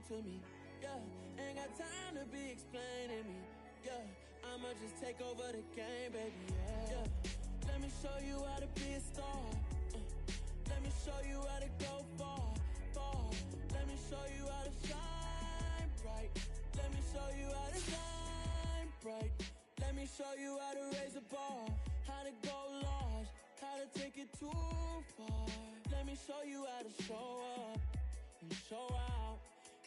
to me. Yeah, ain't got time to be explaining me. Yeah, I'ma just take over the game, baby. Yeah. Let me show you how to be a star. Let me show you how to go far, far. Let me show you how to shine bright. Let me show you how to shine bright. Let me show you how to raise a bar, how to go large, how to take it too far. Let me show you how to show up and show out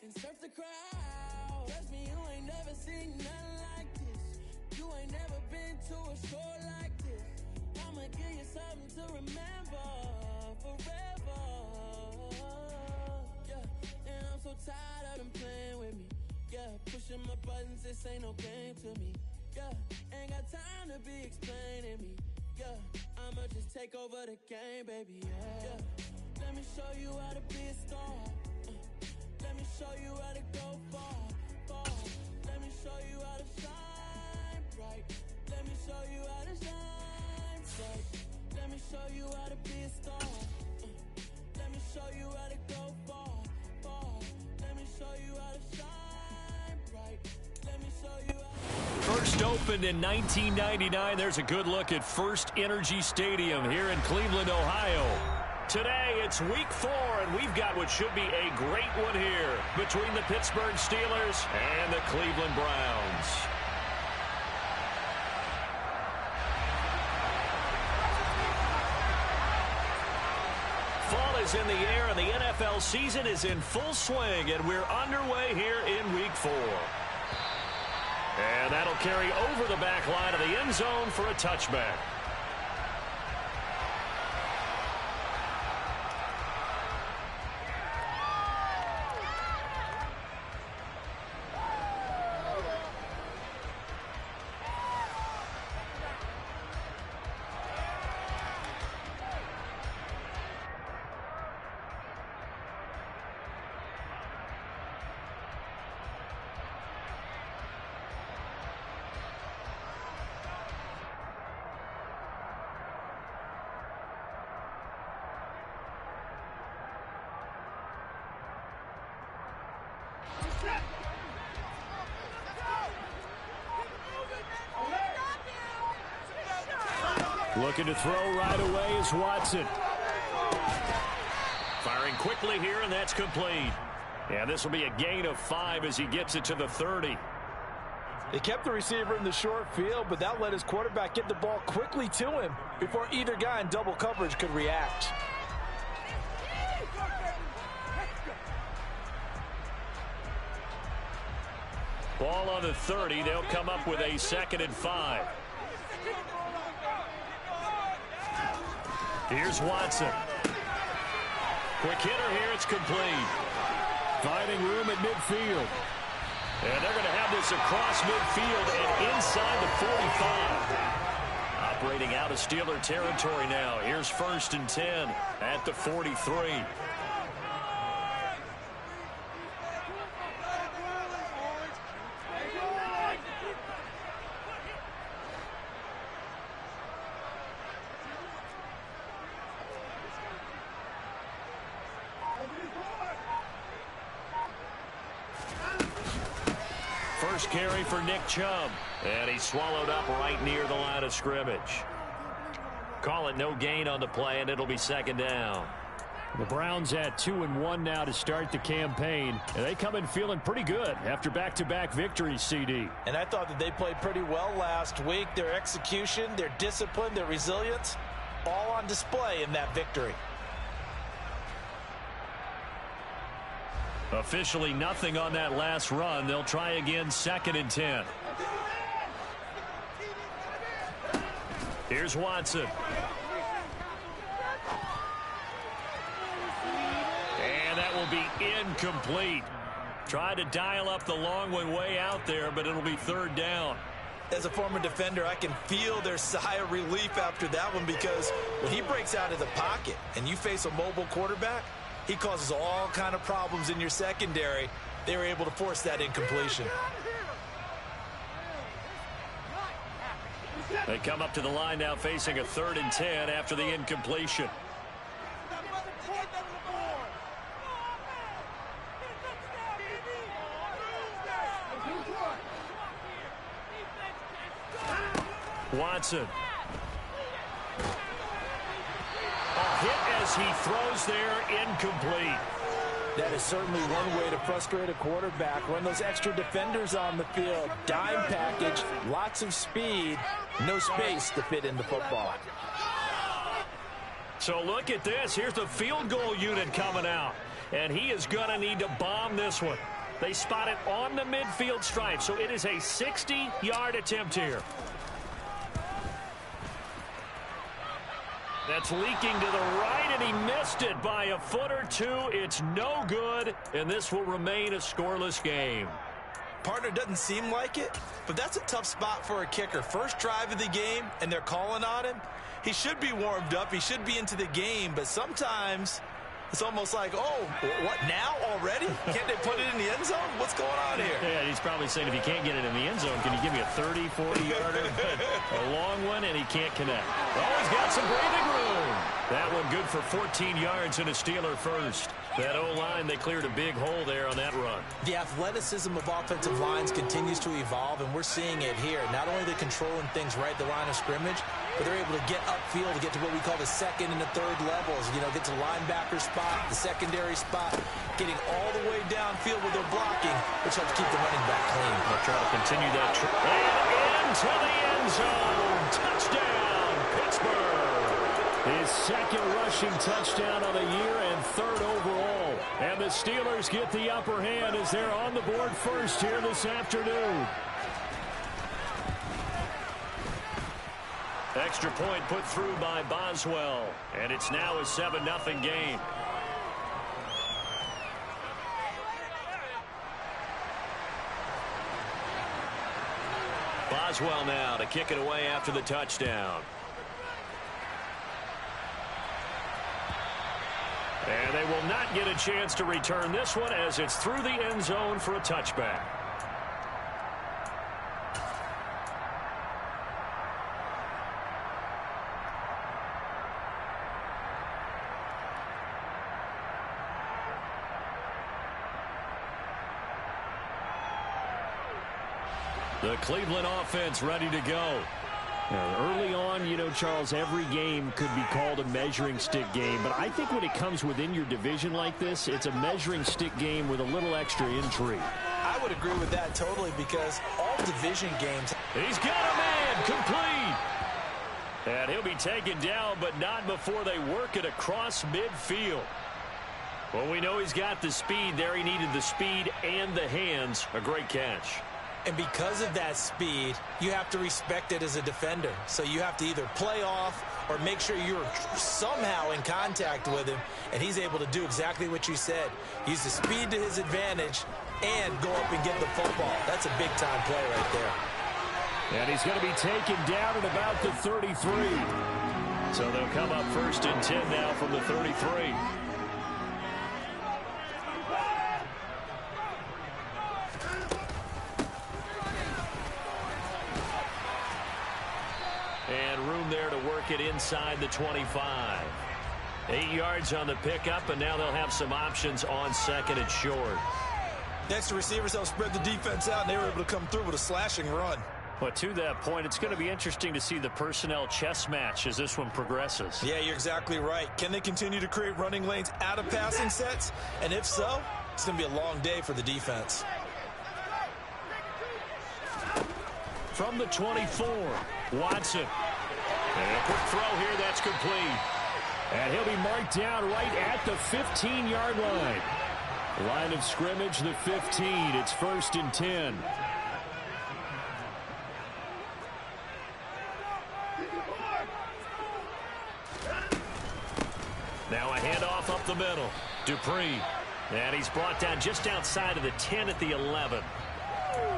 and surf the crowd. Trust me, you ain't never seen nothing like this. You ain't never been to a show like this. I'ma give you something to remember forever. Yeah, and I'm so tired of them playing with me. Yeah, pushing my buttons, this ain't no game to me. Yeah, ain't got time to be explaining me. Yeah, I'ma just take over the game, baby. Yeah, let me show you how to be a star. Let me show you how to go far, far. Let me show you how to shine bright. Let me show you how to shine bright. Let me show you how to be a star. Let me show you how to go far, far. Let me show you how to shine bright. Let me show you how to... First opened in 1999. There's a good look at First Energy Stadium here in Cleveland, Ohio. Today, it's week 4, and we've got what should be a great one here between the Pittsburgh Steelers and the Cleveland Browns. Fall is in the air, and the NFL season is in full swing, and we're underway here in week 4. And that'll carry over the back line of the end zone for a touchback. Looking to throw right away is Watson. Firing quickly here, and that's complete. And this will be a gain of 5 as he gets it to the 30. They kept the receiver in the short field, but that let his quarterback get the ball quickly to him before either guy in double coverage could react. Ball on the 30. They'll come up with a 2nd and 5. Here's Watson. Quick hitter here. It's complete. Finding room at midfield. And they're going to have this across midfield and inside the 45. Operating out of Steeler territory now. Here's 1st and 10 at the 43. First carry for Nick Chubb. And he's swallowed up right near the line of scrimmage. Call it no gain on the play, and it'll be 2nd down. The Browns at 2-1 now to start the campaign. And they come in feeling pretty good after back-to-back victories, CD. And I thought that they played pretty well last week. Their execution, their discipline, their resilience, all on display in that victory. Officially nothing on that last run. They'll try again 2nd and 10. Here's Watson. And that will be incomplete. Tried to dial up the long one way out there, but it'll be 3rd down. As a former defender, I can feel their sigh of relief after that one, because when he breaks out of the pocket and you face a mobile quarterback, he causes all kind of problems in your secondary. They were able to force that incompletion. They come up to the line now facing a 3rd and 10 after the incompletion. Watson. A hit as he throws there, incomplete. That is certainly one way to frustrate a quarterback. Run those extra defenders on the field. Dime package, lots of speed, no space to fit in the football. So look at this. Here's the field goal unit coming out. And he is going to need to bomb this one. They spot it on the midfield stripe. So it is a 60-yard attempt here. That's leaking to the right, and he missed it by a foot or two. It's no good, and this will remain a scoreless game. Partner, doesn't seem like it, but that's a tough spot for a kicker. First drive of the game, and they're calling on him. He should be warmed up. He should be into the game, but sometimes it's almost like, oh, what, now already? Can't they put it in the end zone? What's going on here? Yeah, he's probably saying, if you can't get it in the end zone, can you give me a 30, 40-yarder? A long one, and he can't connect. Oh, he's got some breathing room. That one good for 14 yards and a Steeler first. That O-line, they cleared a big hole there on that run. The athleticism of offensive lines continues to evolve, and we're seeing it here. Not only are they controlling things right at the line of scrimmage, but they're able to get upfield to get to what we call the second and the third levels. You know, get to the linebacker spot, the secondary spot, getting all the way downfield with their blocking, which helps keep the running back clean. They'll try to continue that. And into the end zone. Touchdown, Pittsburgh. His second rushing touchdown of the year and third overall. And the Steelers get the upper hand as they're on the board first here this afternoon. Extra point put through by Boswell. And it's now a 7-0 game. Boswell now to kick it away after the touchdown. And they will not get a chance to return this one as it's through the end zone for a touchback. The Cleveland offense ready to go. Early on, you know, Charles, every game could be called a measuring stick game. But I think when it comes within your division like this, it's a measuring stick game with a little extra intrigue. I would agree with that totally, because all division games. He's got a man complete. And he'll be taken down, but not before they work it across midfield. Well, we know he's got the speed there. He needed the speed and the hands. A great catch. And because of that speed, you have to respect it as a defender. So you have to either play off or make sure you're somehow in contact with him. And he's able to do exactly what you said. Use the speed to his advantage and go up and get the football. That's a big-time play right there. And he's going to be taken down at about the 33. So they'll come up first and 10 now from the 33. And room there to work it inside the 25. 8 yards on the pickup, and now they'll have some options on second and short. Next, the receivers help spread the defense out, and they were able to come through with a slashing run. But to that point, it's going to be interesting to see the personnel chess match as this one progresses. Yeah, you're exactly right. Can they continue to create running lanes out of passing sets? And if so, it's going to be a long day for the defense. From the 24, Watson. And a quick throw here, that's complete. And he'll be marked down right at the 15-yard line. Line of scrimmage, the 15. It's first and 10. Now a handoff up the middle. Dupree. And he's brought down just outside of the 10 at the 11.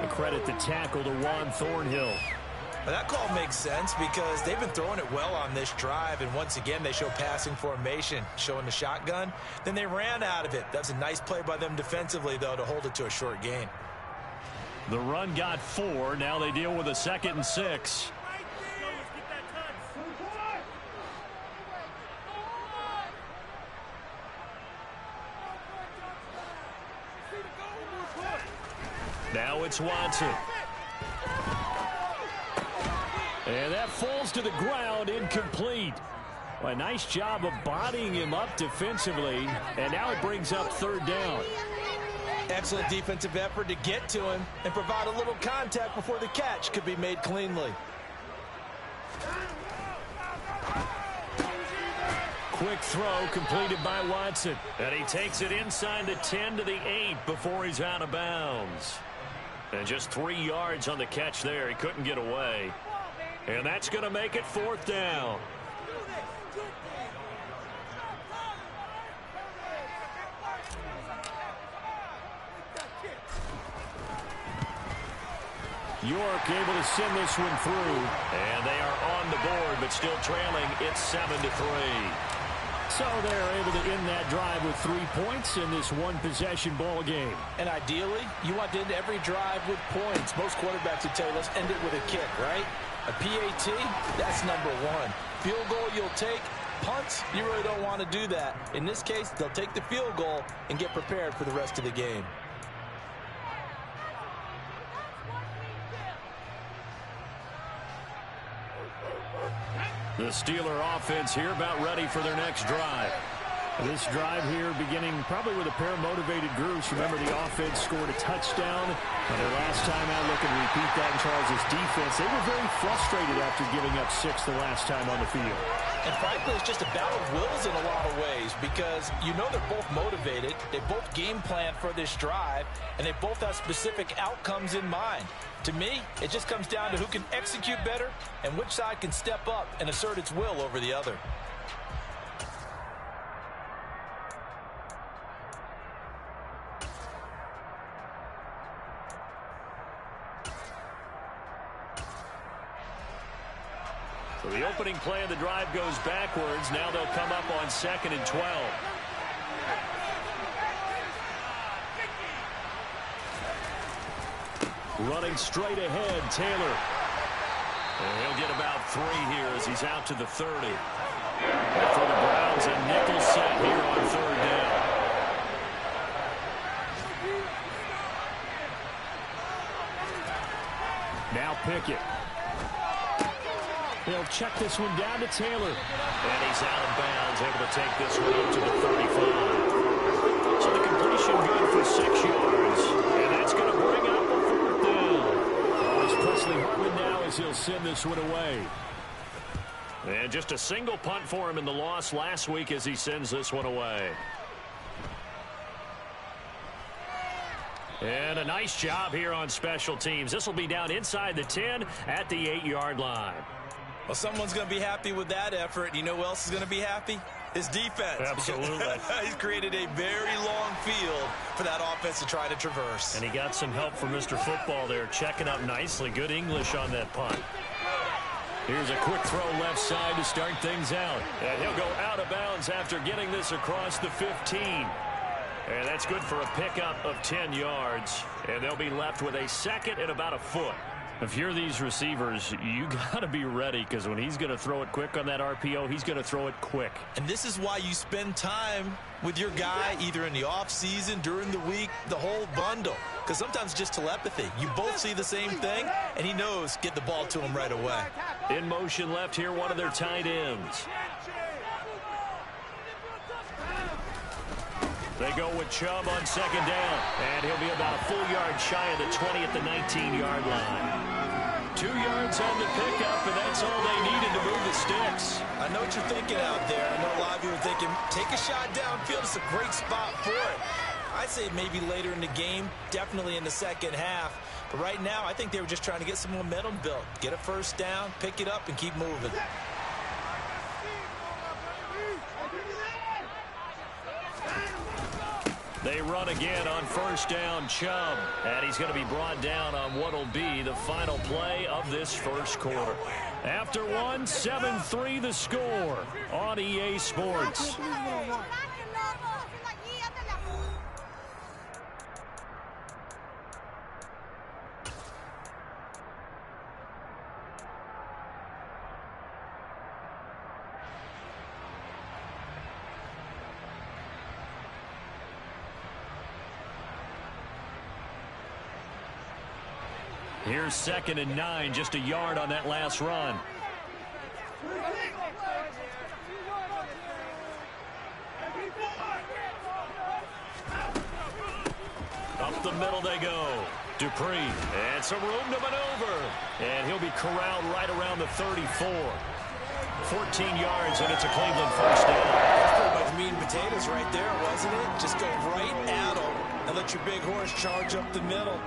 A credit the tackle to Juan Thornhill. Well, that call makes sense because they've been throwing it well on this drive, and once again they show passing formation, showing the shotgun. Then they ran out of it. That's a nice play by them defensively, though, to hold it to a short gain. The run got 4. Now they deal with a 2nd and 6. Now it's Watson. And that falls to the ground, incomplete. Well, a nice job of bodying him up defensively, and now it brings up third down. Excellent defensive effort to get to him and provide a little contact before the catch could be made cleanly. Quick throw completed by Watson. And he takes it inside the 10 to the 8 before he's out of bounds. And just 3 yards on the catch there. He couldn't get away. And that's going to make it fourth down. York able to send this one through. And they are on the board, but still trailing. It's 7-3. So they're able to end that drive with 3 points in this one-possession ball game. And ideally, you want to end every drive with points. Most quarterbacks would tell you, let's end it with a kick, right? A PAT, that's number one. Field goal you'll take. Punts, you really don't want to do that. In this case, they'll take the field goal and get prepared for the rest of the game. The Steeler offense here about ready for their next drive. This drive here beginning probably with a pair of motivated groups. Remember, the offense scored a touchdown. And their last time out, looking to repeat that in Charles' defense. They were very frustrated after giving up 6 the last time on the field. And frankly, it's just a battle of wills in a lot of ways because you know they're both motivated. They both game plan for this drive, and they both have specific outcomes in mind. To me, it just comes down to who can execute better and which side can step up and assert its will over the other. So the opening play of the drive goes backwards. Now they'll come up on 2nd and 12. Running straight ahead, Taylor. And he'll get about 3 here as he's out to the 30. And for the Browns, a nickel set here on 3rd down. Now Pickett. They'll check this one down to Taylor. And he's out of bounds, able to take this one up to the 35. So the completion good for 6 yards. And that's going to bring up a 4th down. It's Presley Hartman now as he'll send this one away. And just a single punt for him in the loss last week as he sends this one away. And a nice job here on special teams. This will be down inside the 10 at the 8-yard line. Well, someone's going to be happy with that effort. You know who else is going to be happy? His defense. Absolutely. He's created a very long field for that offense to try to traverse. And he got some help from Mr. Football there, checking up nicely. Good English on that punt. Here's a quick throw left side to start things out. And he'll go out of bounds after getting this across the 15. And that's good for a pickup of 10 yards. And they'll be left with a 2nd and about a foot. If you're these receivers, you got to be ready because when he's going to throw it quick on that RPO, he's going to throw it quick. And this is why you spend time with your guy either in the offseason, during the week, the whole bundle. Because sometimes it's just telepathy. You both see the same thing, and he knows get the ball to him right away. In motion left here, one of their tight ends. They go with Chubb on 2nd down, and he'll be about a full yard shy of the 20 at the 19-yard line. 2 yards on the pickup, and that's all they needed to move the sticks. I know what you're thinking out there. I know a lot of you are thinking, take a shot downfield. It's a great spot for it. I'd say maybe later in the game, definitely in the second half. But right now, I think they were just trying to get some momentum built. Get a first down, pick it up, and keep moving. They run again on 1st down, Chubb. And he's going to be brought down on what will be the final play of this first quarter. After one, 7-3 the score on EA Sports. Here's 2nd and 9, just a yard on that last run. Up the middle they go. Dupree, and some room to maneuver. And he'll be corralled right around the 34. 14 yards, and it's a Cleveland first down. That's pretty much meat and potatoes right there, wasn't it? Just go right at them and let your big horse charge up the middle.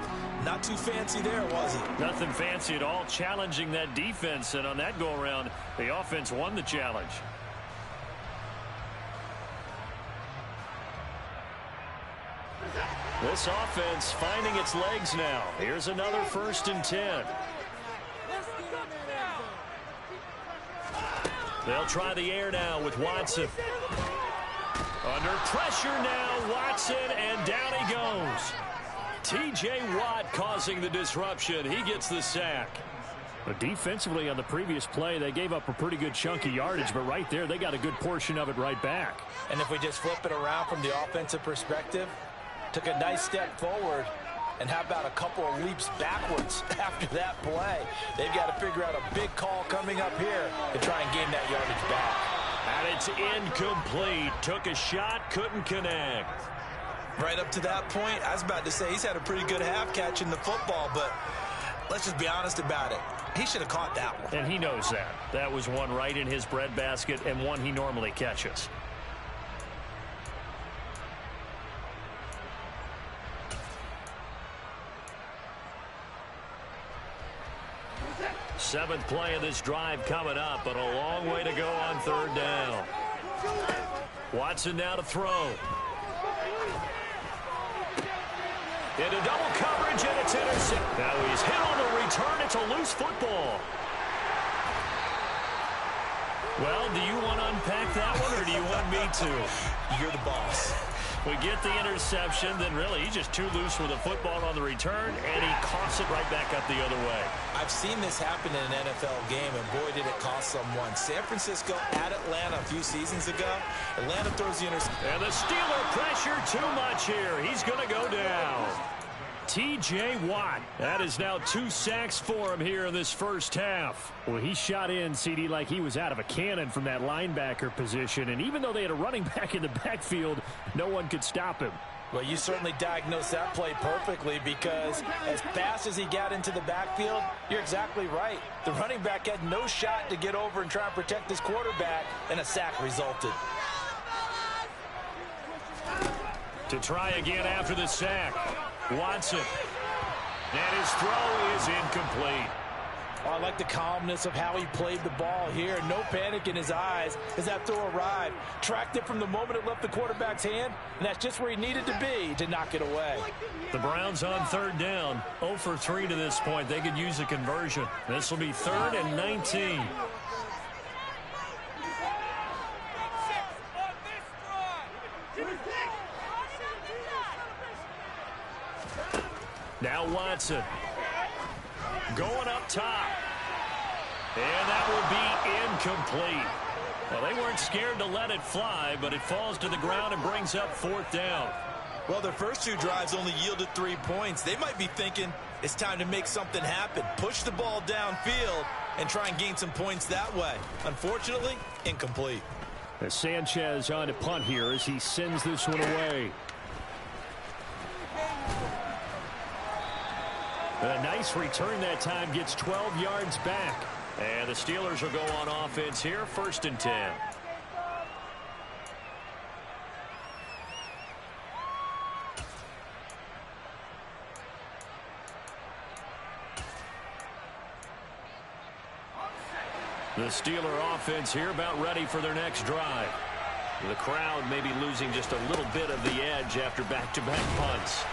Not too fancy there, was it? Nothing fancy at all, challenging that defense, and on that go-around, the offense won the challenge. This offense finding its legs now. Here's another 1st and 10. They'll try the air now with Watson. Under pressure now, Watson, and down he goes. T.J. Watt causing the disruption. He gets the sack. But defensively on the previous play, they gave up a pretty good chunk of yardage, but right there, they got a good portion of it right back. And if we just flip it around from the offensive perspective, took a nice step forward, and how about a couple of leaps backwards after that play? They've got to figure out a big call coming up here to try and gain that yardage back. And it's incomplete. Took a shot, couldn't connect. Right up to that point, I was about to say he's had a pretty good half catching the football, but let's just be honest about it. He should have caught that one. And he knows that. That was one right in his breadbasket and one he normally catches. Seventh play of this drive coming up, but a long way to go on 3rd down. Watson now to throw. Into double coverage, and it's intercepted. Now he's hit on the return. It's a loose football. Well, do you want to unpack that one, or do you want me to? You're the boss. We get the interception, then really he's just too loose with the football on the return, and he coughs it right back up the other way. I've seen this happen in an NFL game, and boy, did it cost someone. San Francisco at Atlanta a few seasons ago. Atlanta throws the interception. And the Steeler pressure too much here. He's going to go down. T.J. Watt. That is now 2 sacks for him here in this first half. Well, he shot in, CD, like he was out of a cannon from that linebacker position. And even though they had a running back in the backfield, no one could stop him. Well, you certainly diagnosed that play perfectly, because as fast as he got into the backfield, you're exactly right. The running back had no shot to get over and try and protect his quarterback, and a sack resulted. To try again after the sack, Watson. And his throw is incomplete. Oh, I like the calmness of how he played the ball here. No panic in his eyes as that throw arrived. Tracked it from the moment it left the quarterback's hand, and that's just where he needed to be to knock it away. The Browns on 3rd down. 0 for 3 to this point. They could use a conversion. This will be 3rd and 19. Now Watson. Going up top. And that will be incomplete. Well, they weren't scared to let it fly, but it falls to the ground and brings up 4th down. Well, their first 2 drives only yielded 3 points. They might be thinking it's time to make something happen. Push the ball downfield and try and gain some points that way. Unfortunately, incomplete. As Sanchez on to punt here as he sends this one away. A nice return that time, gets 12 yards back. And the Steelers will go on offense here, 1st and 10. The Steeler offense here about ready for their next drive. The crowd may be losing just a little bit of the edge after back-to-back punts.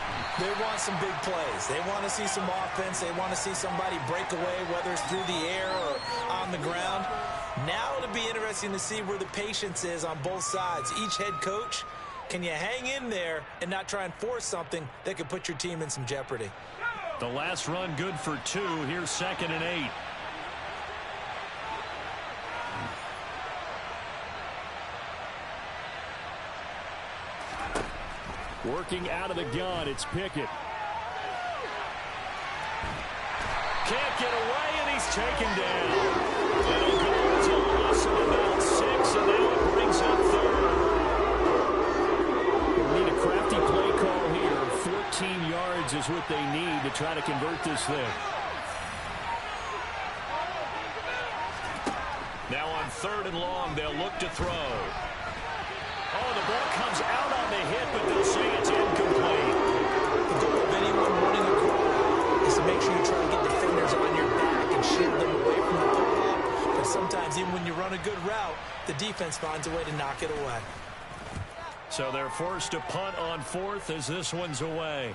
They want some big plays. They want to see some offense. They want to see somebody break away, whether it's through the air or on the ground. Now it'll be interesting to see where the patience is on both sides. Each head coach, can you hang in there and not try and force something that could put your team in some jeopardy? The last run good for 2. Here's 2nd and 8. Working out of the gun, it's Pickett. Can't get away, and he's taken down. It'll go as a loss of about 6, and now it brings up third. They need a crafty play call here. 14 yards is what they need to try to convert this thing. Now on 3rd and long, they'll look to throw. Oh, the ball comes out on the hit, but they'll say it's incomplete. The goal of anyone running a quarterback is to make sure you try to get defenders on your back and shield them away from the football. But sometimes, even when you run a good route, the defense finds a way to knock it away. So they're forced to punt on 4th as this one's away.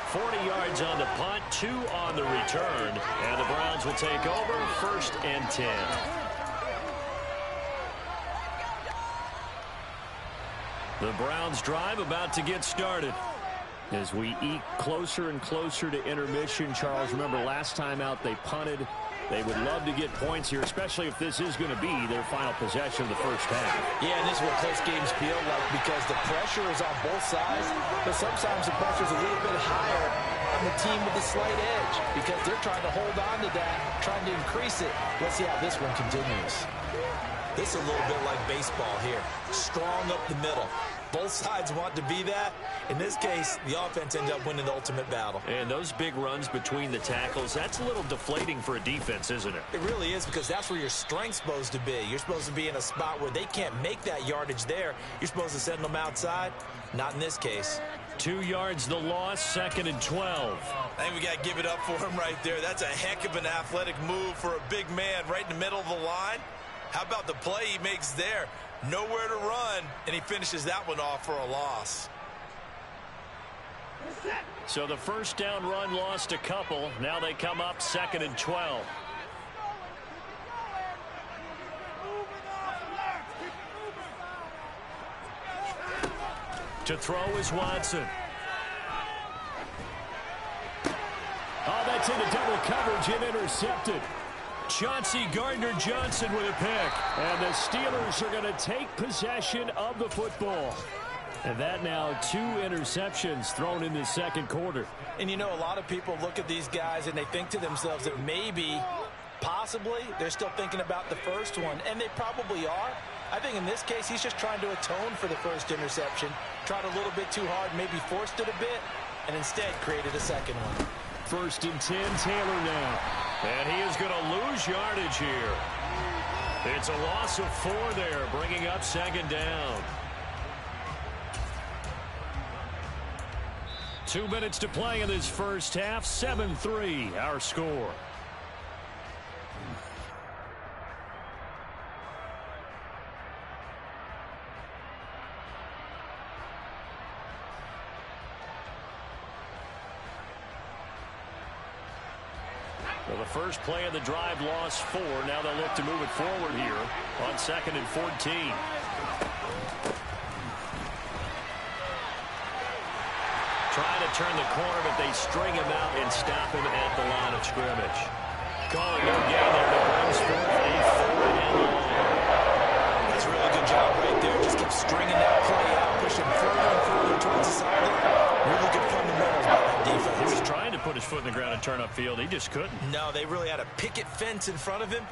40 yards on the punt, 2 on the return, and the Browns will take over 1st and 10. The Browns drive about to get started. As we eke closer and closer to intermission, Charles, remember last time out they punted. They would love to get points here, especially if this is going to be their final possession of the first half. Yeah, and this is what close games feel like because the pressure is on both sides, but sometimes the pressure is a little bit higher on the team with the slight edge because they're trying to hold on to that, trying to increase it. Let's see how this one continues. This is a little bit like baseball here. Strong up the middle. Both sides want to be that. In this case, the offense ends up winning the ultimate battle. And those big runs between the tackles, that's a little deflating for a defense, isn't it? It really is because that's where your strength's supposed to be. You're supposed to be in a spot where they can't make that yardage there. You're supposed to send them outside. Not in this case. 2 yards the loss, 2nd and 12. I think we got to give it up for him right there. That's a heck of an athletic move for a big man right in the middle of the line. How about the play he makes there? Nowhere to run, and he finishes that one off for a loss. So the first down run lost a couple. Now they come up 2nd and 12. To throw is Watson. Oh, that's into double coverage and intercepted. Chauncey Gardner-Johnson with a pick. And the Steelers are going to take possession of the football. And that now 2 interceptions thrown in the second quarter. And you know, a lot of people look at these guys and they think to themselves that maybe, possibly, they're still thinking about the first one. And they probably are. I think in this case, he's just trying to atone for the first interception. Tried a little bit too hard, maybe forced it a bit, and instead created a second one. 1st and 10, Taylor now. And he is going to lose yardage here. It's a loss of 4 there, bringing up 2nd down. 2 minutes to play in this first half. 7-3, our score. Well, the first play of the drive lost 4. Now they'll look to move it forward here on 2nd and 14. Trying to turn the corner, but they string him out and stop him at the line of scrimmage. Calling no gain there to brings forth a 3rd and long. That's a really good job right there. Just keep stringing that play out, pushing further and further towards the sideline. Really good fundamentals by that defense. He was trying to put his foot in the ground and turn upfield. He just couldn't. No, they really had a picket fence in front of him.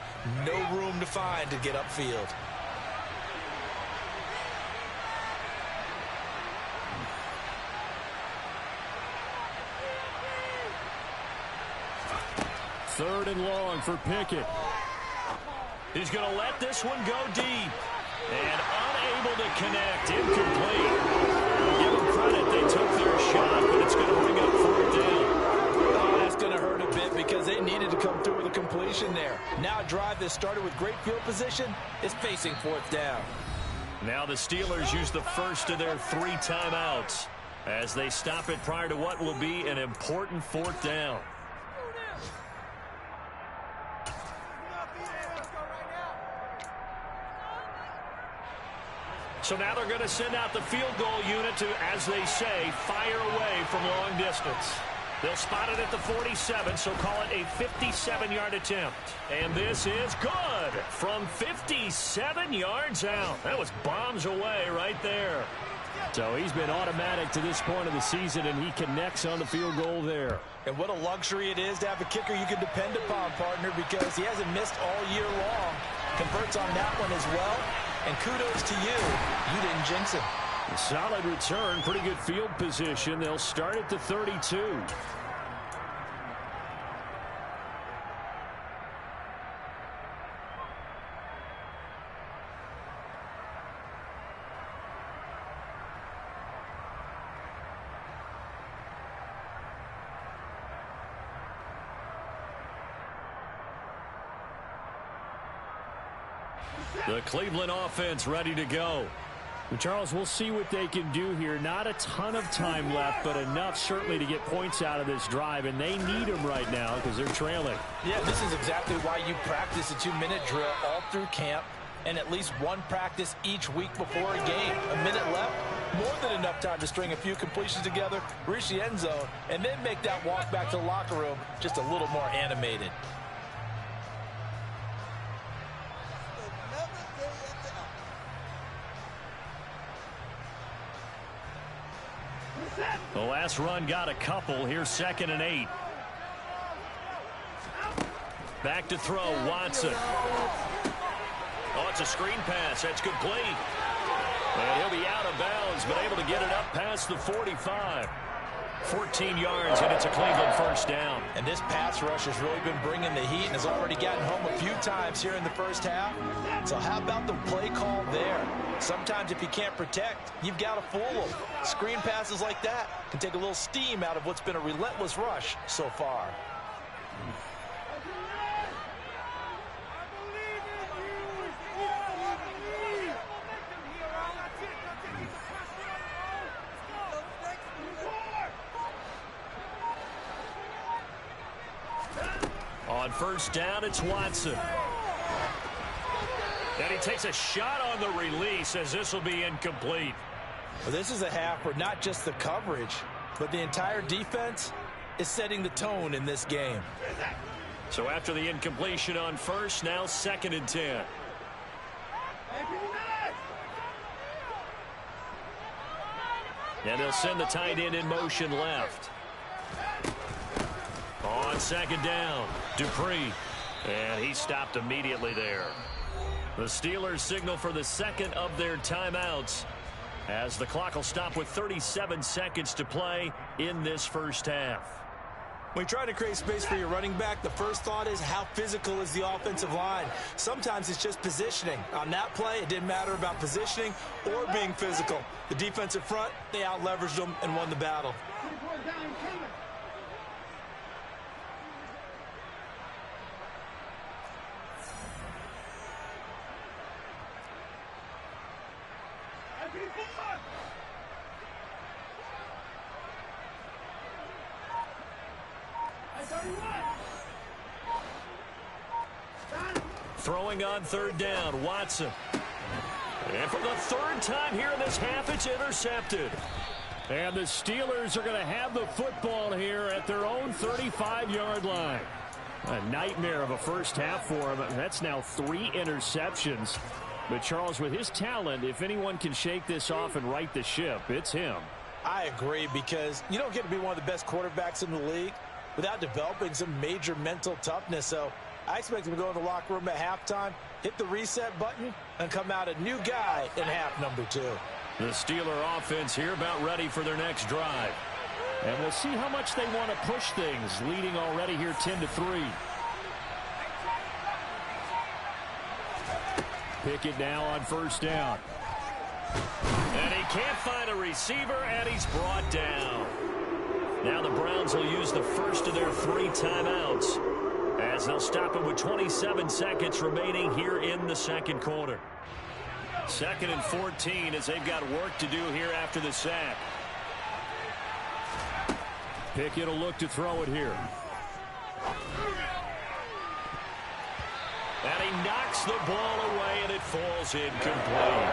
No room to find to get upfield. Third and long for Pickett. He's going to let this one go deep. And unable to connect. Incomplete. Give them credit. They took their shot, but it's going to bring up 4th down. Oh, that's going to hurt a bit because they needed to come through with a completion there. Now a drive that started with great field position is facing 4th down. Now the Steelers use the first of their 3 timeouts as they stop it prior to what will be an important 4th down. So now they're going to send out the field goal unit to, as they say, fire away from long distance. They'll spot it at the 47, so call it a 57-yard attempt. And this is good from 57 yards out. That was bombs away right there. So he's been automatic to this point of the season, and he connects on the field goal there. And what a luxury it is to have a kicker you can depend upon, partner, because he hasn't missed all year long. Converts on that one as well. And kudos to you. You didn't jinx him. A solid return, pretty good field position. They'll start at the 32. The Cleveland offense ready to go. Charles, we'll see what they can do here. Not a ton of time left, but enough certainly to get points out of this drive, and they need them right now because they're trailing. Yeah, this is exactly why you practice a 2-minute drill all through camp and at least one practice each week before a game. A minute left, more than enough time to string a few completions together, reach the end zone, and then make that walk back to the locker room just a little more animated. The last run got a couple. Here's 2nd and 8. Back to throw, Watson. Oh, it's a screen pass. That's complete. And he'll be out of bounds, but able to get it up past the 45. 14 yards, and it's a Cleveland first down. And this pass rush has really been bringing the heat and has already gotten home a few times here in the first half. So how about the play call there? Sometimes if you can't protect, you've got to fool them. Screen passes like that can take a little steam out of what's been a relentless rush so far. On first down, it's Watson. And he takes a shot on the release as this will be incomplete. Well, this is a half where not just the coverage, but the entire defense is setting the tone in this game. So after the incompletion on first, now 2nd and 10. And they'll send the tight end in motion left. On 2nd down, Dupree. And he stopped immediately there. The Steelers signal for the second of their timeouts as the clock will stop with 37 seconds to play in this first half. When you try to create space for your running back, the first thought is how physical is the offensive line. Sometimes it's just positioning. On that play, it didn't matter about positioning or being physical. The defensive front, they out-leveraged them and won the battle. Throwing on 3rd down, Watson. And for the 3rd time here in this half, it's intercepted. And the Steelers are going to have the football here at their own 35-yard line. A nightmare of a first half for him. That's now 3 interceptions. But Charles, with his talent, if anyone can shake this off and right the ship, it's him. I agree, because you don't get to be one of the best quarterbacks in the league without developing some major mental toughness. So I expect him to go in the locker room at halftime, hit the reset button, and come out a new guy in half number 2. The Steeler offense here about ready for their next drive. And we'll see how much they want to push things, leading already here 10-3. Pickett now on first down. And he can't find a receiver, and he's brought down. Now the Browns will use the first of their 3 timeouts as they'll stop it with 27 seconds remaining here in the second quarter. 2nd and 14 as they've got work to do here after the sack. Pickett will look to throw it here. And he knocks the ball away, and it falls incomplete.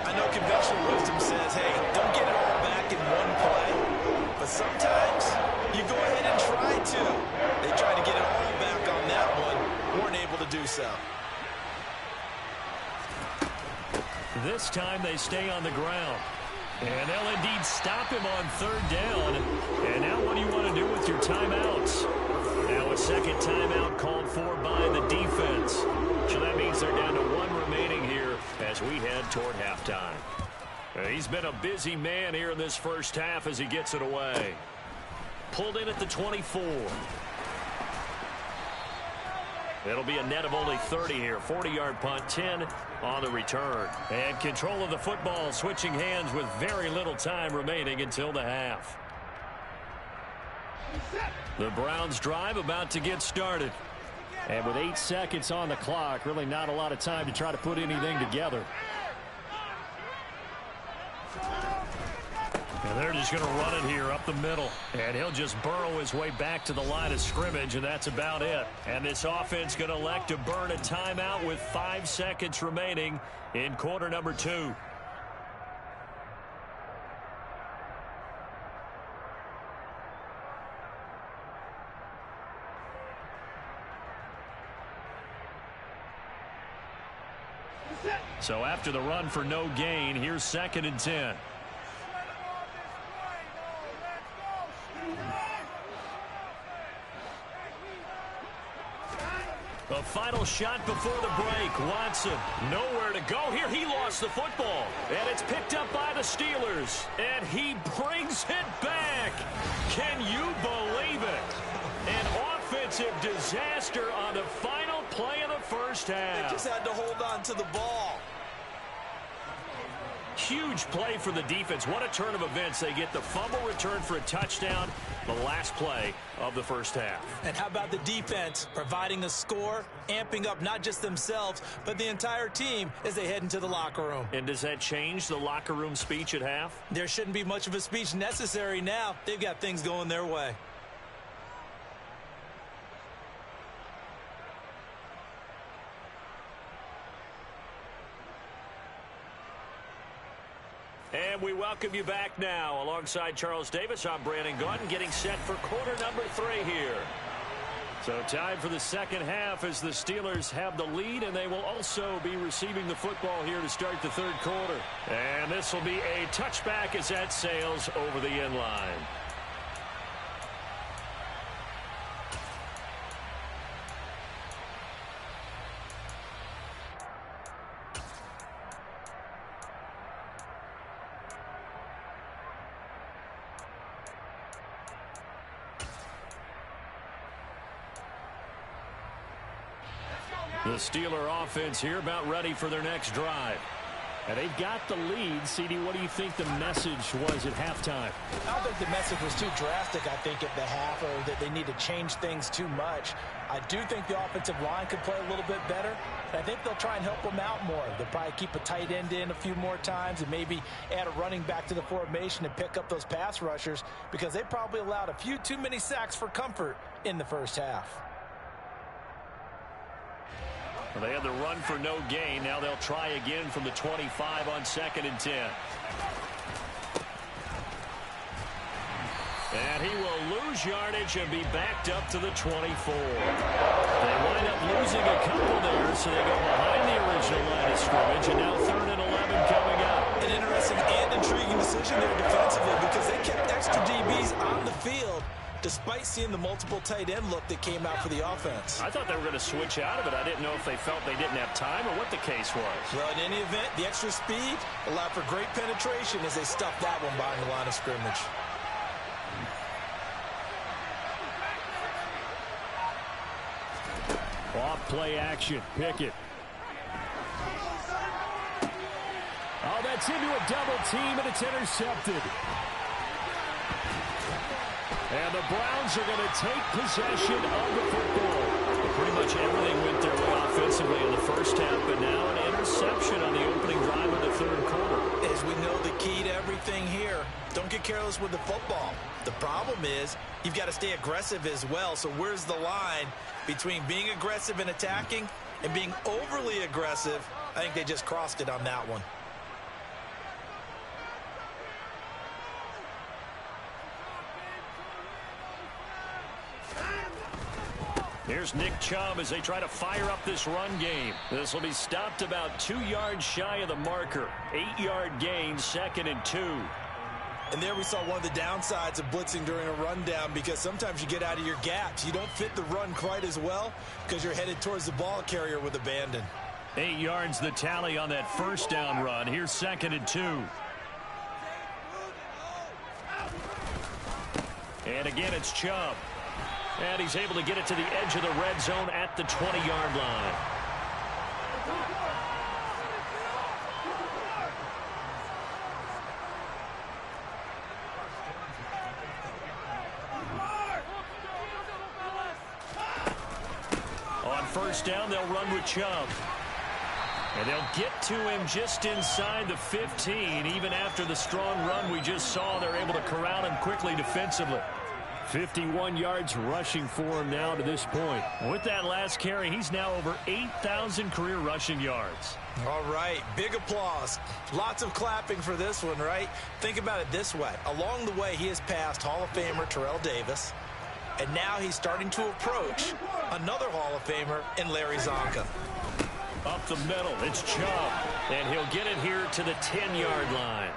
I know conventional wisdom says, hey, don't get it all back in one play. But sometimes you go ahead and try to. They tried to get it all back on that one. Weren't able to do so. This time they stay on the ground. And they'll indeed stop him on third down. And now what do you want to do with your timeouts? Now a second timeout called for by the defense. So that means they're down to one remaining here as we head toward halftime. He's been a busy man here in this first half as he gets it away. Pulled in at the 24. It'll be a net of only 30 here. 40-yard punt, 10 on the return. And control of the football switching hands with very little time remaining until the half. The Browns drive about to get started. And with 8 seconds on the clock, really not a lot of time to try to put anything together. And they're just going to run it here up the middle. And he'll just burrow his way back to the line of scrimmage, and that's about it. And this offense going to elect to burn a timeout with 5 seconds remaining in quarter number 2. So after the run for no gain, here's 2nd and 10. The final shot before the break. Watson, nowhere to go here. He lost the football. And it's picked up by the Steelers. And he brings it back. Can you believe it? An offensive disaster on the final play of the first half. They just had to hold on to the ball. Huge play for the defense. What a turn of events. They get the fumble return for a touchdown, the last play of the first half. And how about the defense providing a score, amping up not just themselves, but the entire team as they head into the locker room. And does that change the locker room speech at half? There shouldn't be much of a speech necessary now. They've got things going their way. And we welcome you back now. Alongside Charles Davis, I'm Brandon Gaudin, getting set for quarter number 3 here. So time for the second half as the Steelers have the lead, and they will also be receiving the football here to start the third quarter. And this will be a touchback as that sails over the end line. The Steeler offense here about ready for their next drive. And they've got the lead. CD, what do you think the message was at halftime? I don't think the message was too drastic, I think, at the half, or that they need to change things too much. I do think the offensive line could play a little bit better. I think they'll try and help them out more. They'll probably keep a tight end in a few more times and maybe add a running back to the formation and pick up those pass rushers, because they probably allowed a few too many sacks for comfort in the first half. Well, they had the run for no gain. Now they'll try again from the 25 on 2nd and 10. And he will lose yardage and be backed up to the 24. They wind up losing a couple there, so they go behind the original line of scrimmage, and now 3rd and 11 coming up. An interesting and intriguing decision there defensively, because they kept extra DBs on the field despite seeing the multiple tight end look that came out for the offense. I thought they were going to switch out of it. I didn't know if they felt they didn't have time or what the case was. Well, in any event, the extra speed allowed for great penetration as they stuffed that one behind the line of scrimmage. Off play action. Pickett. Oh, that's into a double team, and it's intercepted. And the Browns are going to take possession of the football. Pretty much everything went their way offensively in the first half, but now an interception on the opening drive of the third quarter. As we know, the key to everything here, don't get careless with the football. The problem is you've got to stay aggressive as well. So where's the line between being aggressive and attacking and being overly aggressive? I think they just crossed it on that one. Here's Nick Chubb as they try to fire up this run game. This will be stopped about 2 yards shy of the marker. 8-yard gain, 2nd and 2. And there we saw one of the downsides of blitzing during a rundown, because sometimes you get out of your gaps. You don't fit the run quite as well because you're headed towards the ball carrier with abandon. 8 yards the tally on that first down run. Here's 2nd and 2. And again, it's Chubb. And he's able to get it to the edge of the red zone at the 20-yard line. On first down, they'll run with Chubb. And they'll get to him just inside the 15. Even after the strong run we just saw, they're able to corral him quickly defensively. 51 yards rushing for him now to this point. With that last carry, he's now over 8,000 career rushing yards. All right, big applause. Lots of clapping for this one, right? Think about it this way. Along the way, he has passed Hall of Famer Terrell Davis, and now he's starting to approach another Hall of Famer in Larry Zonka. Up the middle, it's Chubb, and he'll get it here to the 10-yard line.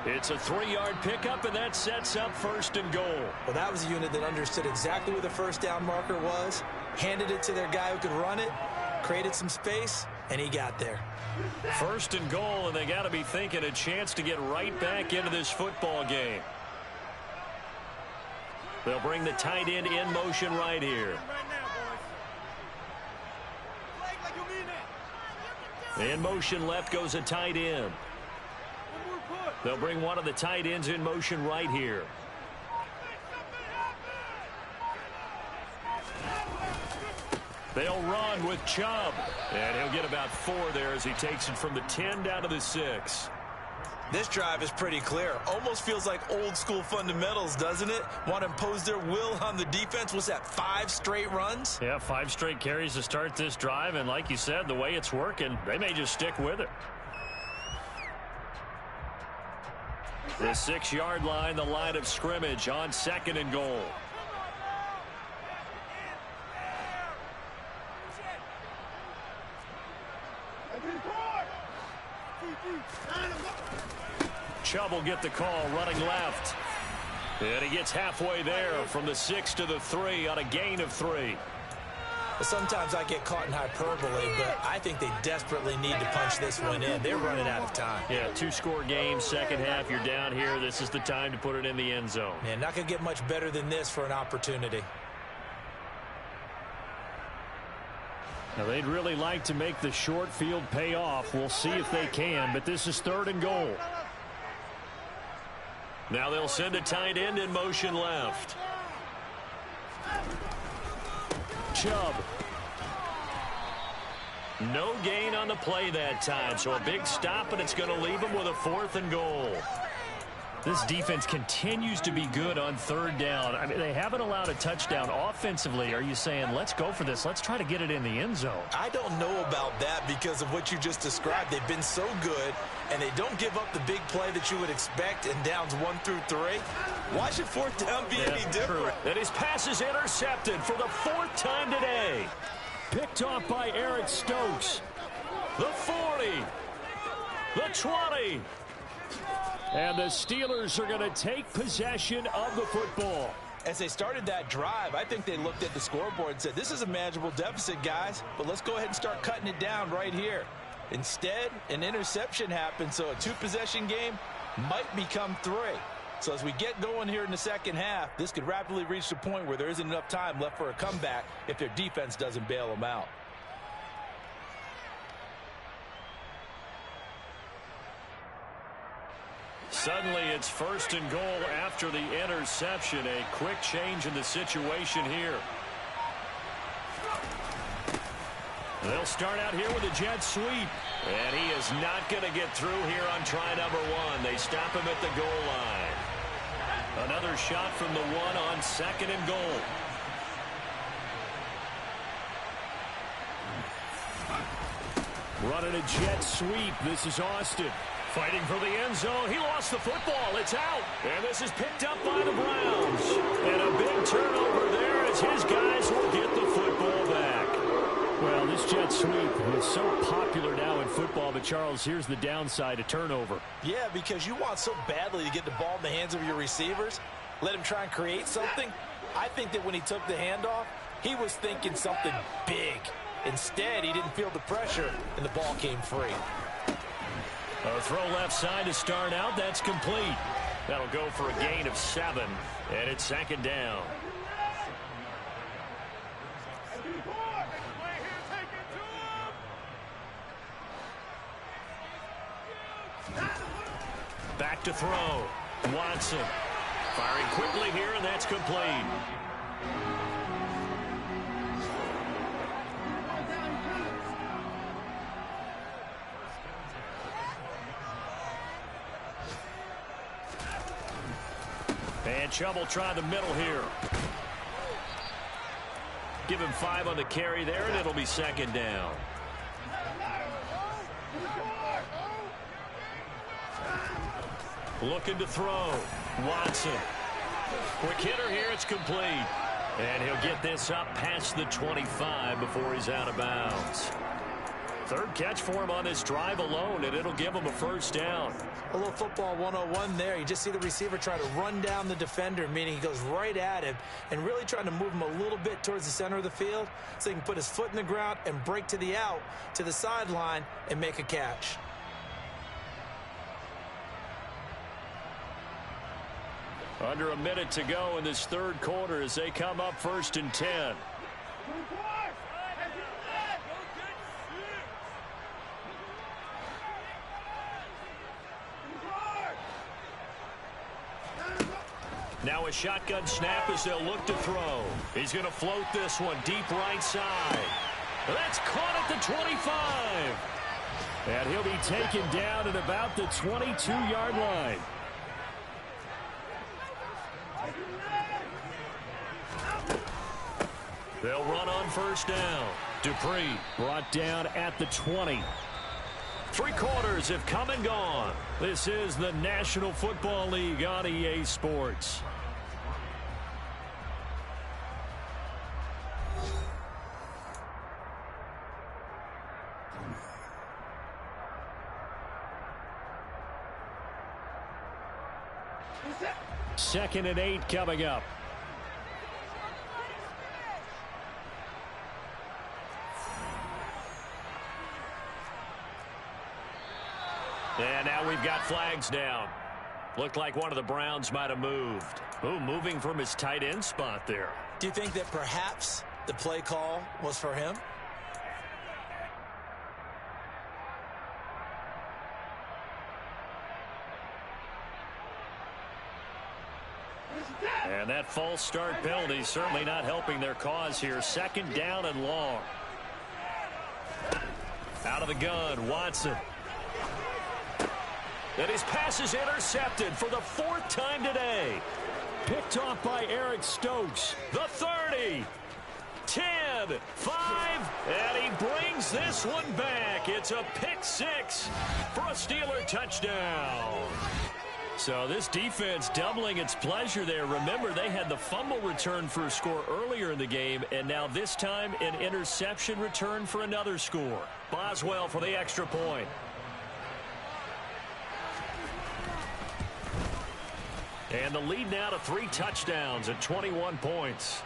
It's a 3-yard pickup, and that sets up 1st and goal. Well, that was a unit that understood exactly where the first down marker was, handed it to their guy who could run it, created some space, and he got there. 1st and goal, and they got to be thinking a chance to get right back into this football game. They'll bring the tight end in motion right here. In motion left goes a tight end. They'll bring one of the tight ends in motion right here. They'll run with Chubb. And he'll get about 4 there as he takes it from the 10 down to the 6. This drive is pretty clear. Almost feels like old school fundamentals, doesn't it? Want to impose their will on the defense. Was that 5 straight runs? Yeah, 5 straight carries to start this drive. And like you said, the way it's working, they may just stick with it. The 6-yard line, the line of scrimmage on 2nd and goal. Chubb will get the call, running left. And he gets halfway there from the 6 to the 3 on a gain of 3. Sometimes I get caught in hyperbole, but I think they desperately need to punch this one in. They're running out of time. Yeah, 2-score game, second half, you're down here. This is the time to put it in the end zone. Man, not going to get much better than this for an opportunity. Now, they'd really like to make the short field pay off. We'll see if they can, but this is 3rd and goal. Now they'll send a tight end in motion left. Chubb. No gain on the play that time, so a big stop, and it's going to leave him with a 4th and goal. This defense continues to be good on 3rd down. I mean, they haven't allowed a touchdown offensively. Are you saying, let's go for this? Let's try to get it in the end zone. I don't know about that because of what you just described. They've been so good, and they don't give up the big play that you would expect in downs 1 through 3. Why should 4th down be any different? And his pass is intercepted for the 4th time today. Picked off by Eric Stokes. The 40. The 20. And the Steelers are going to take possession of the football. As they started that drive, I think they looked at the scoreboard and said, this is a manageable deficit, guys, but let's go ahead and start cutting it down right here. Instead, an interception happened, so a 2-possession game might become 3. So as we get going here in the second half, this could rapidly reach the point where there isn't enough time left for a comeback if their defense doesn't bail them out. Suddenly it's 1st and goal after the interception. A quick change in the situation here. They'll start out here with a jet sweep. And he is not going to get through here on try number 1. They stop him at the goal line. Another shot from the 1 on 2nd and goal. Running a jet sweep. This is Austin. Fighting for the end zone. He lost the football. It's out. And this is picked up by the Browns. And a big turnover there as his guys will get the football. sweep is so popular now in football, but Charles, here's the downside, a turnover. Yeah, because you want so badly to get the ball in the hands of your receivers, let him try and create something. I think that when he took the handoff, he was thinking something big. Instead, he didn't feel the pressure, and the ball came free. A throw left side to start out. That's complete. That'll go for a gain of 7, and it's second down. Back to throw. Watson firing quickly here, and that's complete. And Chubb will try the middle here. Give him 5 on the carry there, and it'll be second down. Looking to throw. Watson. Quick hitter here. It's complete. And he'll get this up past the 25 before he's out of bounds. Third catch for him on this drive alone, and it'll give him a first down. A little football 101 there. You just see the receiver try to run down the defender, meaning he goes right at him and really trying to move him a little bit towards the center of the field so he can put his foot in the ground and break to the out, to the sideline, and make a catch. Under a minute to go in this third quarter as they come up 1st and 10. Now a shotgun snap as they'll look to throw. He's going to float this one deep right side. That's caught at the 25. And he'll be taken down at about the 22-yard line. They'll run on first down. Dupree brought down at the 20. 3 quarters have come and gone. This is the National Football League on EA Sports. Second and 8 coming up. And now we've got flags down. Looked like one of the Browns might have moved. Ooh, moving from his tight end spot there. Do you think that perhaps the play call was for him? And that false start penalty certainly not helping their cause here. Second down and long. Out of the gun, Watson. And his pass is intercepted for the 4th time today. Picked off by Eric Stokes. The 30. 10. 5. And he brings this one back. It's a pick 6 for a Steeler touchdown. So this defense doubling its pleasure there. Remember, they had the fumble return for a score earlier in the game, and now this time an interception return for another score. Boswell for the extra point. And the lead now to 3 touchdowns at 21 points.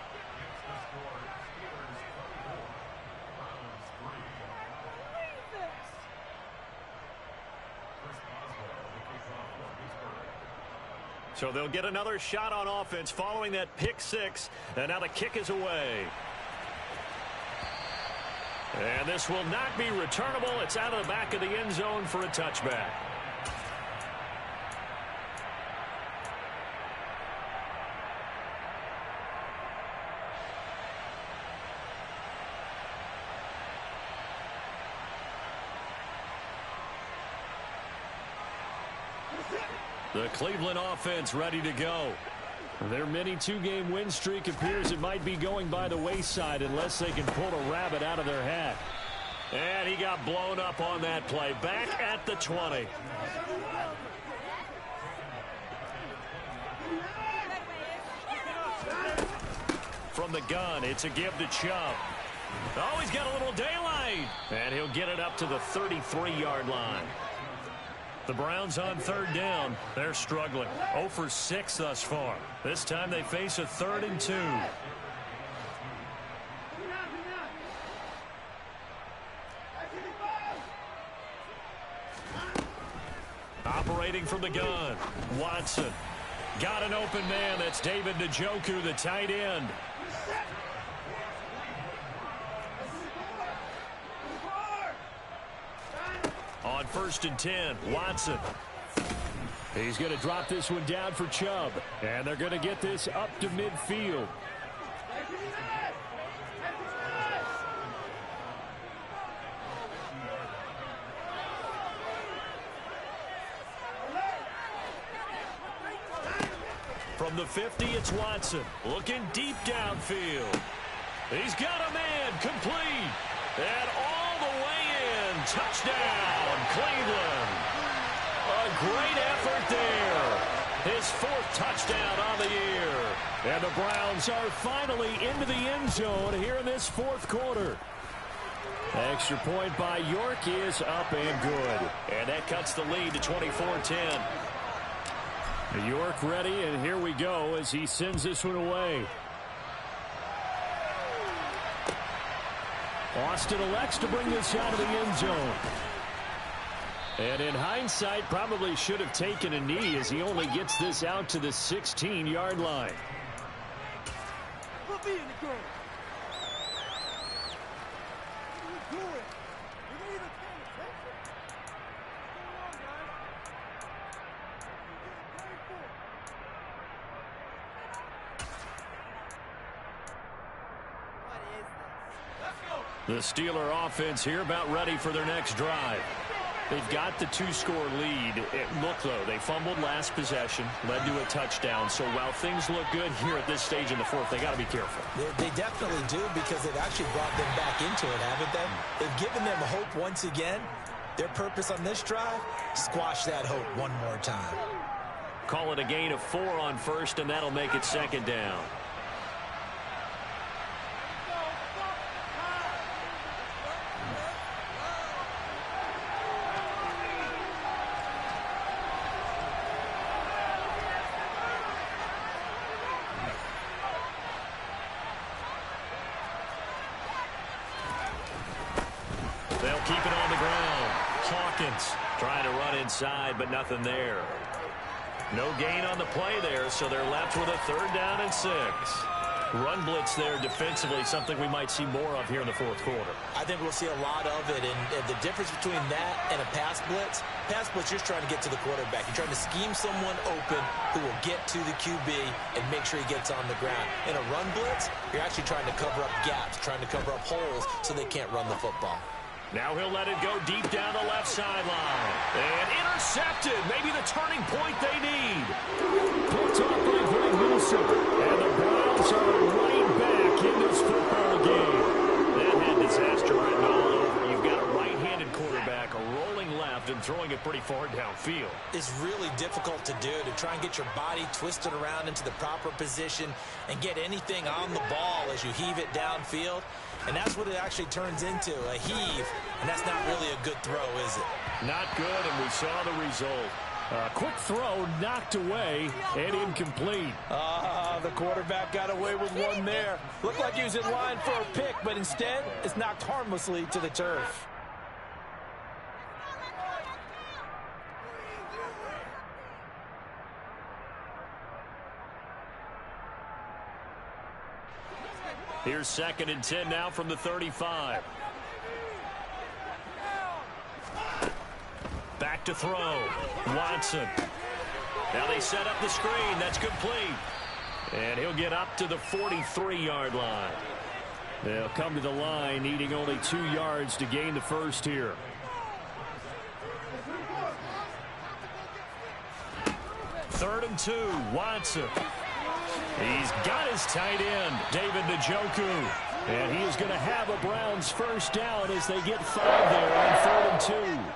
So they'll get another shot on offense following that pick 6. And now the kick is away. And this will not be returnable. It's out of the back of the end zone for a touchback. The Cleveland offense ready to go. Their mini 2-game win streak appears it might be going by the wayside unless they can pull a rabbit out of their hat. And he got blown up on that play. Back at the 20. From the gun, it's a give to Chubb. Oh, he's got a little daylight. made, and he'll get it up to the 33-yard line. The Browns on third down. They're struggling. 0 for 6 thus far. This time they face a 3rd and 2. Operating from the gun, Watson. Got an open man. That's David Njoku, the tight end. On 1st and 10, Watson. He's going to drop this one down for Chubb. And they're going to get this up to midfield. From the 50, it's Watson. Looking deep downfield. He's got a man, complete. And all the way in. Touchdown, Cleveland. A great effort there. His 4th touchdown on the year. And the Browns are finally into the end zone here in this 4th quarter. Extra point by York is up and good. And that cuts the lead to 24-10. York ready, and here we go as he sends this one away. Austin elects to bring this out of the end zone. And in hindsight, probably should have taken a knee as he only gets this out to the 16-yard line. The Steeler offense here about ready for their next drive. They've got the 2-score lead. Look, though, they fumbled last possession, led to a touchdown. So while things look good here at this stage in the 4th, they got to be careful. They definitely do, because they've actually brought them back into it, haven't they? They've given them hope once again. Their purpose on this drive, squash that hope one more time. Call it a gain of 4 on 1st, and that'll make it 2nd down. They'll keep it on the ground. Hawkins trying to run inside, but nothing there. No gain on the play there, so they're left with a 3rd down and 6. Run blitz there defensively, something we might see more of here in the 4th quarter. I think we'll see a lot of it, and the difference between that and a pass blitz, you're just trying to get to the quarterback. You're trying to scheme someone open who will get to the QB and make sure he gets on the ground. In a run blitz, you're actually trying to cover up gaps, trying to cover up holes so they can't run the football. Now he'll let it go deep down the left sideline. And intercepted. Maybe the turning point they need. Picked off by Greg Wilson. And the Browns are right back in this football game. That had disaster written all over. You've got a right-handed quarterback rolling left and throwing it pretty far downfield. It's really difficult to do, to try and get your body twisted around into the proper position and get anything on the ball as you heave it downfield. And that's what it actually turns into, a heave. And that's not really a good throw, is it? Not good, and we saw the result. Quick throw knocked away and incomplete. The quarterback got away with one there. Looked like he was in line for a pick, but instead it's knocked harmlessly to the turf. Here's 2nd and 10 now from the 35. Back to throw. Watson. Now they set up the screen. That's complete. And he'll get up to the 43-yard line. They'll come to the line needing only 2 yards to gain the 1st here. Third and 2. Watson. He's got his tight end, David Njoku. And he is going to have a Browns 1st down as they get 5 there on 3rd and 2.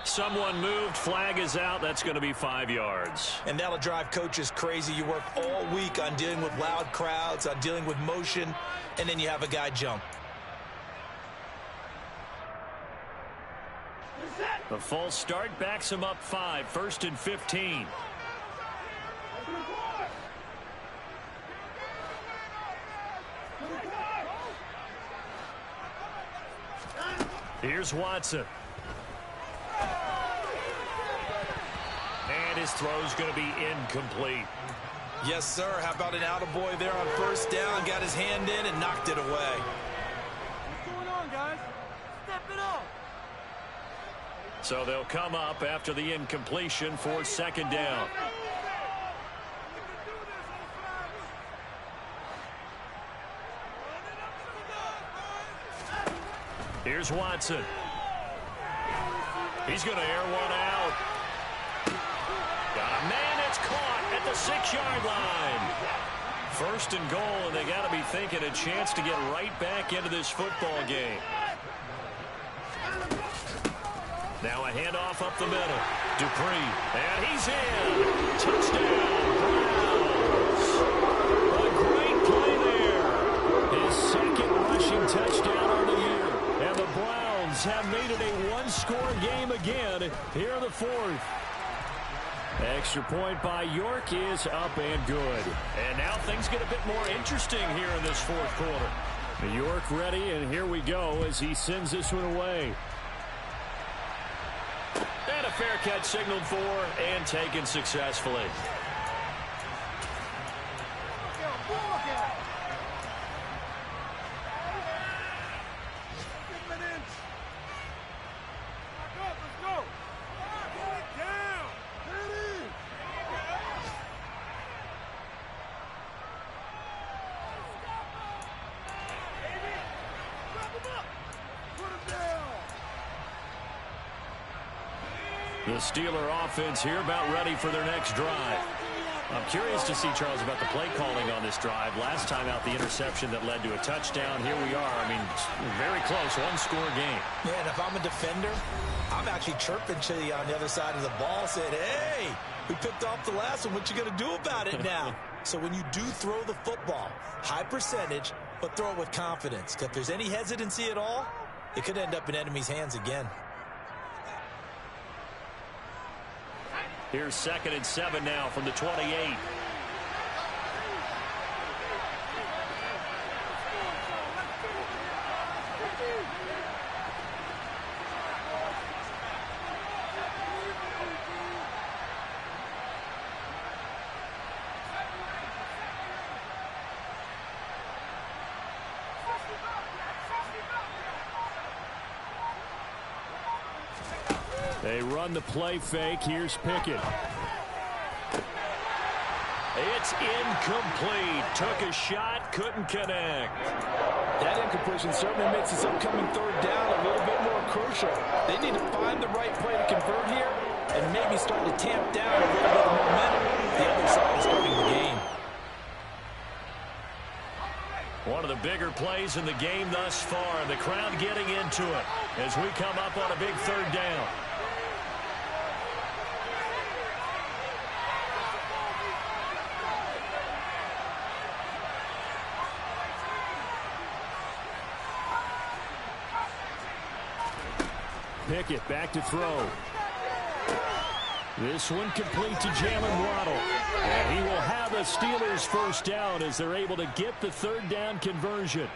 Someone moved. Flag is out. That's going to be 5 yards. And that'll drive coaches crazy. You work all week on dealing with loud crowds, on dealing with motion, and then you have a guy jump. The false start backs him up 5. 1st and 15. Here's Watson. And his throw's going to be incomplete. Yes, sir. How about an attaboy there on 1st down? Got his hand in and knocked it away. What's going on, guys? Step it up. So they'll come up after the incompletion for 2nd down. Here's Watson. He's going to air one out. Got a man. It's caught at the 6-yard line. 1st and goal, and they got to be thinking a chance to get right back into this football game. Now a handoff up the middle. Dupree, and he's in. Touchdown, Browns. A great play there. His 2nd rushing touchdown on the year. And the Browns have made it a one-score game again here in the 4th. Extra point by York is up and good. And now things get a bit more interesting here in this 4th quarter. York ready, and here we go as he sends this one away. And a fair catch signaled for and taken successfully. The Steeler offense here about ready for their next drive. I'm curious to see, Charles, about the play calling on this drive. Last time out, the interception that led to a touchdown. Here we are. I mean, very close, one-score game. Yeah, and if I'm a defender, I'm actually chirping to you on the other side of the ball, saying, hey, we picked off the last one. What you going to do about it now? So when you do throw the football, high percentage, but throw it with confidence. If there's any hesitancy at all, it could end up in enemy's hands again. Here's 2nd and 7 now from the 28. They run the play fake. Here's Pickett. It's incomplete. Took a shot, couldn't connect. That incompletion certainly makes this upcoming 3rd down a little bit more crucial. They need to find the right play to convert here and maybe start to tamp down a little bit of momentum. The other side is starting the game. One of the bigger plays in the game thus far. The crowd getting into it as we come up on a big 3rd down. Pickett back to throw. This one complete to Jalen Waddle. And he will have a Steelers 1st down as they're able to get the 3rd down conversion.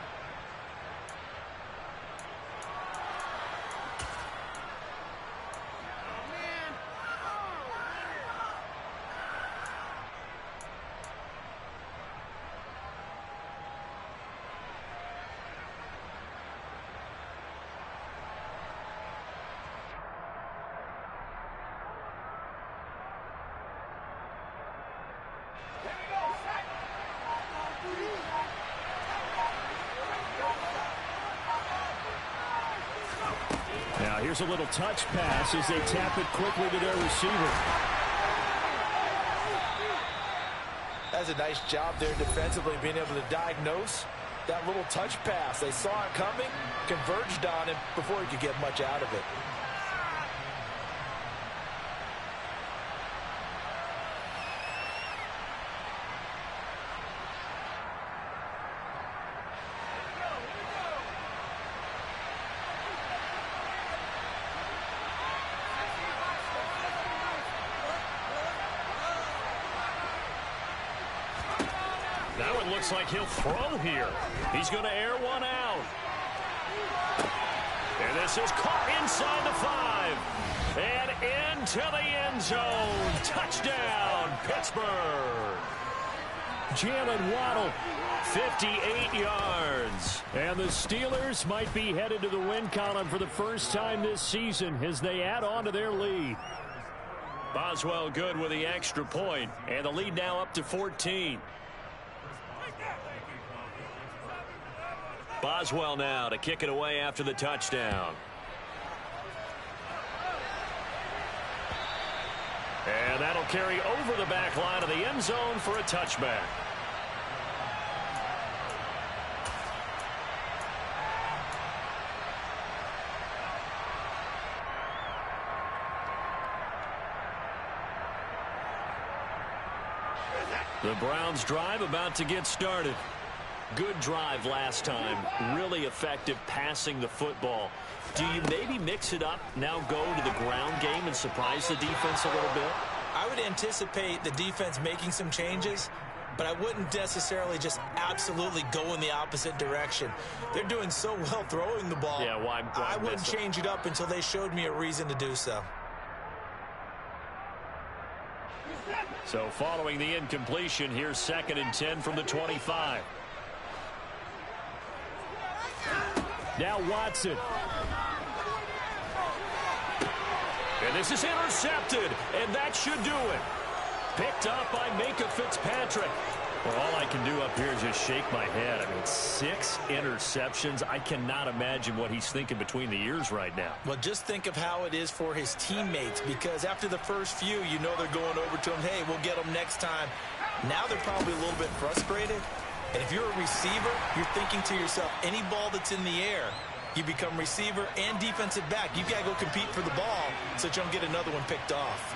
Now here's a little touch pass as they tap it quickly to their receiver. That's a nice job there defensively, being able to diagnose that little touch pass. They saw it coming, converged on him before he could get much out of it. That one looks like he'll throw here. He's going to air one out. And this is caught inside the 5. And into the end zone. Touchdown, Pittsburgh. Jalen Waddle, 58 yards. And the Steelers might be headed to the win column for the first time this season as they add on to their lead. Boswell good with the extra point, and the lead now up to 14. Boswell now to kick it away after the touchdown. And that'll carry over the back line of the end zone for a touchback. The Browns drive about to get started. Good drive last time. Really effective passing the football. Do you maybe mix it up, now go to the ground game and surprise the defense a little bit? I would anticipate the defense making some changes, but I wouldn't necessarily just absolutely go in the opposite direction. They're doing so well throwing the ball. Yeah, why I wouldn't change it up until they showed me a reason to do so. So following the incompletion, here's 2nd and 10 from the 25. Now Watson. And this is intercepted, and that should do it. Picked up by Minkah Fitzpatrick. Well, all I can do up here is just shake my head. I mean, 6 interceptions. I cannot imagine what he's thinking between the ears right now. Well, just think of how it is for his teammates, because after the first few, you know they're going over to him, hey, we'll get them next time. Now they're probably a little bit frustrated. And if you're a receiver, you're thinking to yourself, any ball that's in the air, you become receiver and defensive back. You've got to go compete for the ball so that you don't get another one picked off.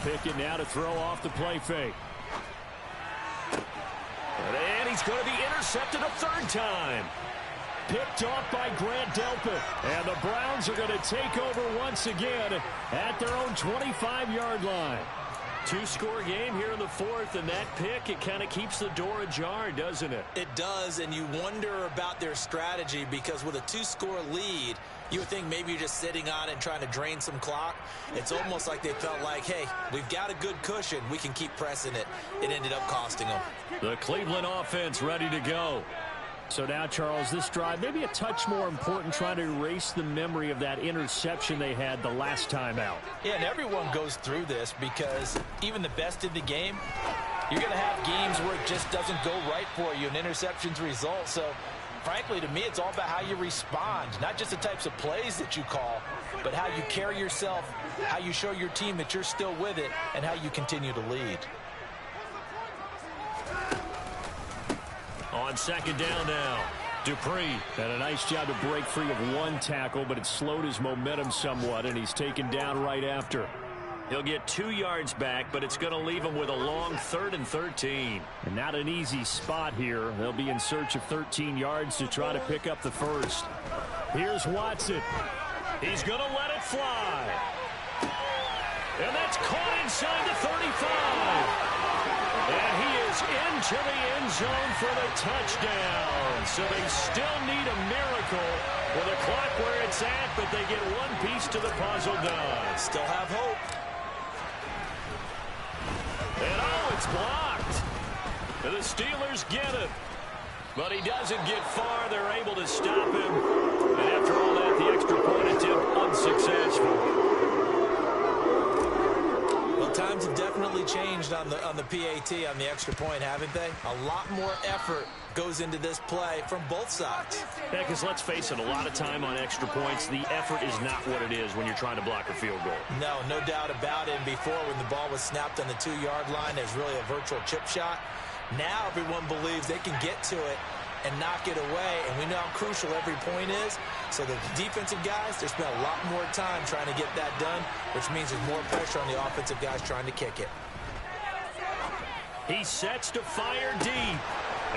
Pickett now to throw off the play fake. And he's going to be intercepted a 3rd time. Picked off by Grant Delpit. And the Browns are going to take over once again at their own 25-yard line. 2-score game here in the 4th, and that pick, it kind of keeps the door ajar, doesn't it? It does, and you wonder about their strategy, because with a 2-score lead, you would think maybe you're just sitting on it and trying to drain some clock. It's almost like they felt like, hey, we've got a good cushion. We can keep pressing it. It ended up costing them. The Cleveland offense ready to go. So now, Charles, this drive maybe a touch more important, trying to erase the memory of that interception they had the last time out. Yeah, and everyone goes through this, because even the best in the game, you're going to have games where it just doesn't go right for you, and interceptions result. So, frankly, to me, it's all about how you respond, not just the types of plays that you call, but how you carry yourself, how you show your team that you're still with it, and how you continue to lead. On 2nd down now, Dupree had a nice job to break free of 1 tackle, but it slowed his momentum somewhat, and he's taken down right after. He'll get 2 yards back, but it's going to leave him with a long 3rd and 13. And not an easy spot here. They'll be in search of 13 yards to try to pick up the 1st. Here's Watson. He's going to let it fly. And that's caught inside the 35. And he is into the end zone for the touchdown. So they still need a miracle with the clock where it's at, but they get one piece to the puzzle done. Still have hope. And oh, it's blocked. And the Steelers get it. But he doesn't get far. They're able to stop him. And after all that, the extra point attempt unsuccessful. Times have definitely changed on the PAT, on the extra point, haven't they? A lot more effort goes into this play from both sides. Yeah, because let's face it, a lot of time on extra points, the effort is not what it is when you're trying to block a field goal. No doubt about it. And before, when the ball was snapped on the 2-yard line, there's really a virtual chip shot. Now everyone believes they can get to it and knock it away, and we know how crucial every point is. So the defensive guys, they spent a lot more time trying to get that done, which means there's more pressure on the offensive guys trying to kick it. He sets to fire deep,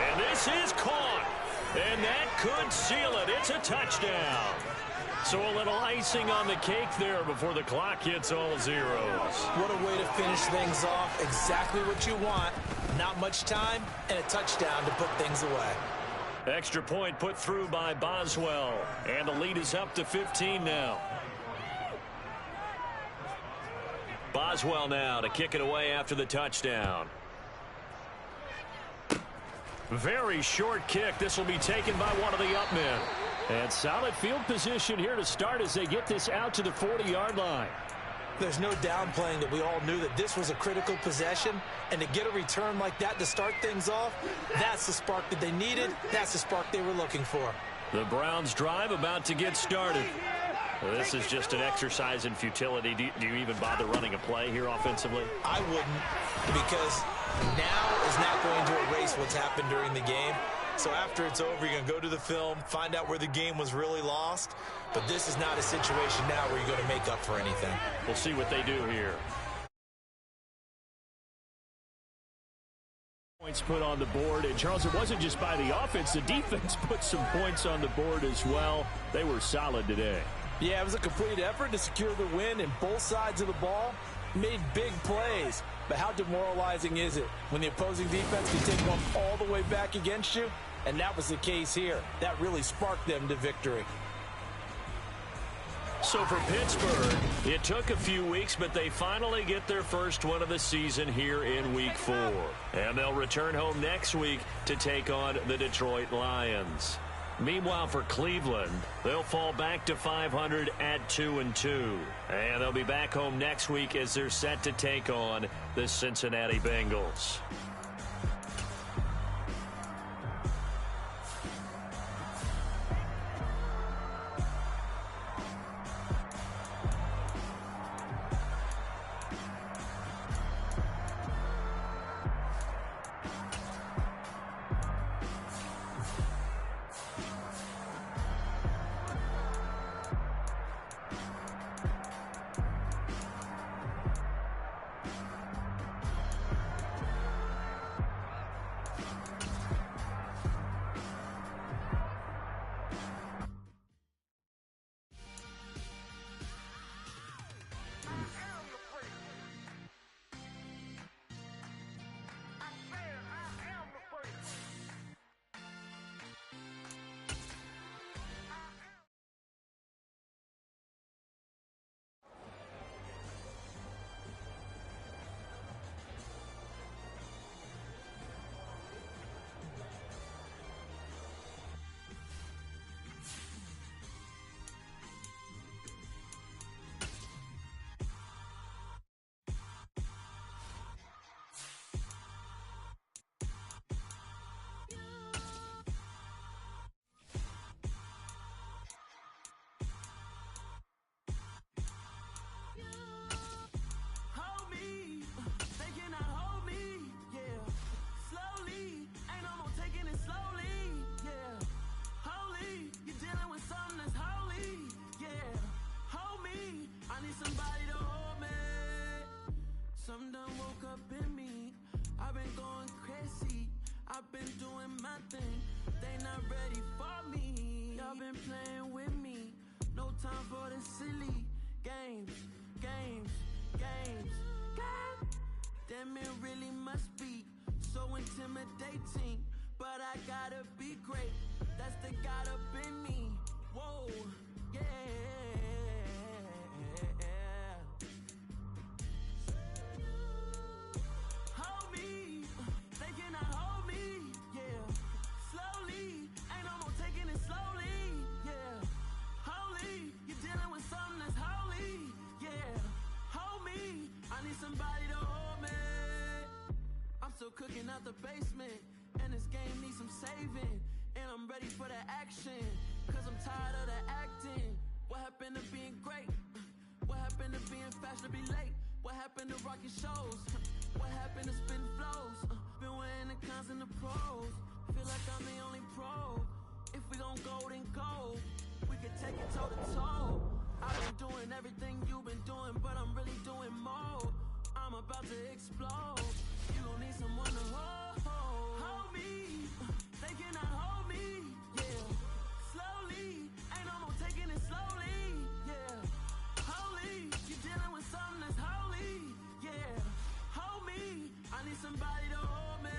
and this is caught, and that could seal it. It's a touchdown. So a little icing on the cake there before the clock hits all zeros. What a way to finish things off. Exactly what you want. Not much time and a touchdown to put things away. Extra point put through by Boswell. And the lead is up to 15 now. Boswell now to kick it away after the touchdown. Very short kick. This will be taken by one of the up men. And solid field position here to start as they get this out to the 40-yard line. There's no downplaying that we all knew that this was a critical possession, and to get a return like that to start things off, that's the spark that they needed. That's the spark they were looking for. The Browns drive about to get started. This is just an exercise in futility. Do you even bother running a play here offensively? I wouldn't, because now is not going to erase what's happened during the game. So after it's over, you're going to go to the film, find out where the game was really lost. But this is not a situation now where you're going to make up for anything. We'll see what they do here. Points put on the board. And, Charles, it wasn't just by the offense. The defense put some points on the board as well. They were solid today. Yeah, it was a complete effort to secure the win, and both sides of the ball made big plays. But how demoralizing is it when the opposing defense can take one all the way back against you? And that was the case here. That really sparked them to victory. So for Pittsburgh, it took a few weeks, but they finally get their first win of the season here in Week 4. And they'll return home next week to take on the Detroit Lions. Meanwhile, for Cleveland, they'll fall back to 500 at 2-2. And they'll be back home next week as they're set to take on the Cincinnati Bengals. I've been doing my thing, they not ready for me. Y'all been playing with me, no time for the silly games. Damn, it really must be so intimidating, but I gotta be great, that's the God up in me. Whoa, yeah. Hold me, they cannot hold me, yeah. Slowly, ain't no more taking it slowly, yeah. Holy, you're dealing with something that's holy, yeah. Hold me, I need somebody to hold me. I'm still cooking out the basement, and this game needs some saving. And I'm ready for the action, cause I'm tired of the acting. What happened to being great? What happened to being fashionably late? What happened to rocking shows? What happened to spitting flows? Been weighing the cons and the pros. Feel like I'm the only pro. If we gon' go, then go. We could take it toe to toe. I've been doing everything you've been doing, but I'm really doing more. I'm about to explode. You gon' need someone to hold. Hold me. They cannot hold me. Yeah. Slowly. Ain't no more taking it slowly. Yeah. Holy. You're dealing with something that's holy. Yeah. Hold me. I need somebody to hold me.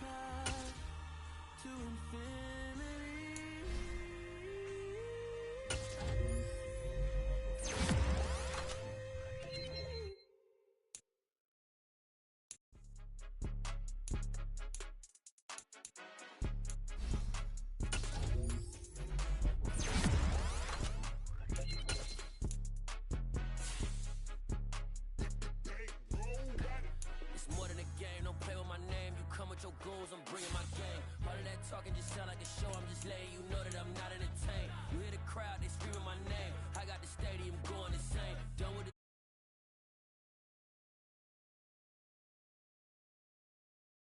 path to infinity. Your goals, I'm bringing my game. All of that talking just sound like a show. I'm just letting you know that I'm not entertained. You hear the crowd, they